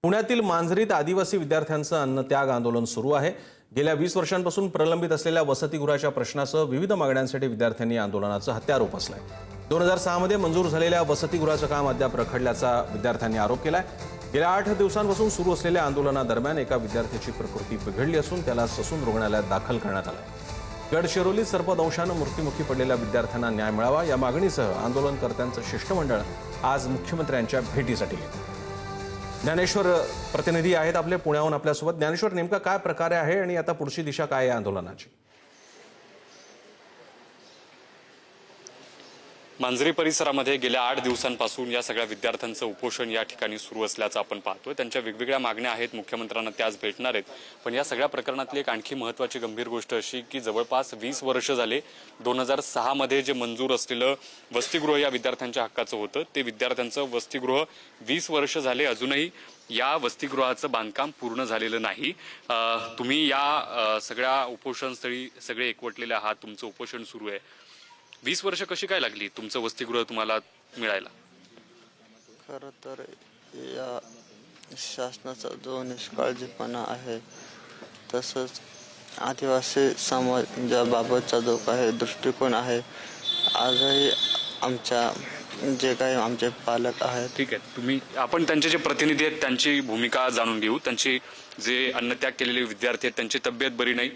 पुण्यातील मांजरीत आदिवासी विद्यार्थ्यांचं अन्नत्याग आंदोलन सुरू आहे। गेल्या 20 वर्षांपासून प्रलंबित असलेल्या वसतिगृहाच्या प्रश्नासह विविध मागण्यांसाठी विद्यार्थ्यांनी आंदोलनाचं हत्यार उपसलंय। 2006 मध्ये मंजूर झालेल्या वसतिगृहाचं काम अद्याप रखडल्याचा विद्यार्थ्यांनी आरोप केलाय। गेल्या 8 दिवसांपासून सुरू असलेल्या आंदोलनादरम्यान एका विद्यार्थ्याची प्रकृती बिघडली असून त्याला ससून रुग्णालयात दाखल करण्यात आलंय। गडचिरोलीत सर्पदंशानं मृत्युमुखी पडलेल्या विद्यार्थ्यांना न्याय मिळावा या मागणीसह आंदोलनकर्त्यांचं शिष्टमंडळ आज मुख्यमंत्र्यांच्या भेटीसाठी गेलं। ज्ञानेश्वर प्रतिनिधी आहेत आपले पुण्याहून आपल्यासोबत। ज्ञानेश्वर, नेमका काय प्रकार आहे आणि आता पुढची दिशा काय आहे आंदोलनाची? मांजरी परिसरामध्ये गेल्या 8 दिवसांपासून या सगळ्या विद्यार्थ्यांचं उपोषण या ठिकाणी सुरू असल्याचं आपण पाहतोय। त्यांच्या वेगवेगळ्या मागण्या आहेत, मुख्यमंत्र्यांना ते आज भेटणार आहेत। पण या सगळ्या प्रकरणातली एक आणखी महत्त्वाची गंभीर गोष्ट अशी की जवळपास 20 वर्ष झाले 2006 मध्ये जे मंजूर असलेलं वसतिगृह या विद्यार्थ्यांच्या हक्काचं होतं, ते विद्यार्थ्यांचं वसतिगृह 20 वर्ष झाले अजूनही या वसतिगृहाचं बांधकाम पूर्ण झालेलं नाही। तुम्ही या सगळ्या उपोषणस्थळी सगळे एकवटलेले आहात, तुमचं उपोषण सुरू आहे। 20 वर्ष कशी काय लागली तुमचं वसतिगृह तुम्हाला मिळायला? खरं तर या शासनाचा जो निष्काळजीपणा आहे, तसंच आदिवासी समाजाबाबतचा जो काही दृष्टिकोन आहे, आजही आमच्या जे काही आमचे पालक आहेत, ठीक आहे, आपण त्यांचे जे प्रतिनिधी आहेत त्यांची भूमिका जाणून घेऊ। त्यांची जे अन्नत्याग केलेले विद्यार्थी आहेत त्यांची तब्येत बरी नाही।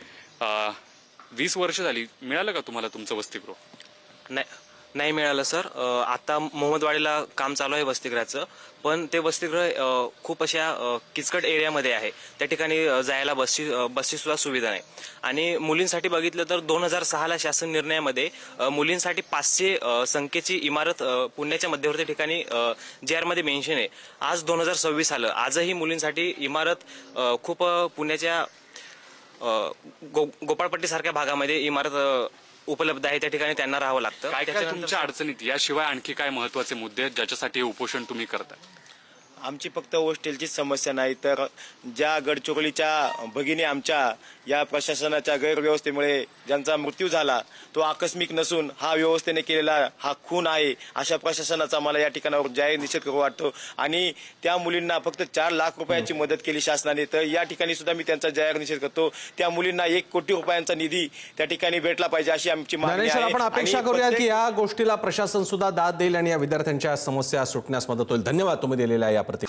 20 वर्ष झाली, मिळालं का तुम्हाला तुमचं वसतिगृह? नाही मिळालं सर। आता मोहम्मदवाडीला काम चालू आहे वसतिगृहाचं, पण ते वसतिगृह खूप अशा किचकट एरियामध्ये आहे। त्या ठिकाणी जायला बसची सुद्धा सुविधा नाही। आणि मुलींसाठी बघितलं तर 2006ला शासन निर्णयामध्ये मुलींसाठी 500 संख्येची इमारत पुण्याच्या मध्यवर्ती ठिकाणी JR मध्ये मेन्शन आहे। आज 2026 आलं, आजही मुलींसाठी इमारत खूप पुण्याच्या गोपाळपट्टी सारख्या भागामध्ये इमारत उपलब्ध आहे, त्या ठिकाणी त्यांना राहावं लागतं। काय काय तुमच्या अडचणीत याशिवाय आणखी काय महत्त्वाचे मुद्दे आहेत ज्याच्यासाठी हे उपोषण तुम्ही करताय? आमची फक्त हॉस्टेलची समस्या नाही, तर ज्या गडचिरोलीच्या भगिनी आमच्या या प्रशासनाच्या गैरव्यवस्थेमुळे ज्यांचा मृत्यू झाला, तो आकस्मिक नसून हा व्यवस्थेने केलेला हा खून आहे, अशा प्रशासनाचा मला या ठिकाणावर जाहीर निषेध करू वाटतो। आणि त्या मुलींना फक्त 4 लाख रुपयाची मदत केली शासनाने, तर या ठिकाणी सुद्धा मी त्यांचा जाहीर निषेध करतो। त्या मुलींना 1 कोटी रुपयांचा निधी त्या ठिकाणी भेटला पाहिजे अशी आमची मागणी आहे। आपण अपेक्षा करूया की या गोष्टीला प्रशासन सुद्धा दाद देईल आणि या विद्यार्थ्यांच्या समस्या सुटण्यास मदत होईल। धन्यवाद तुम्ही दिलेल्या या प्रति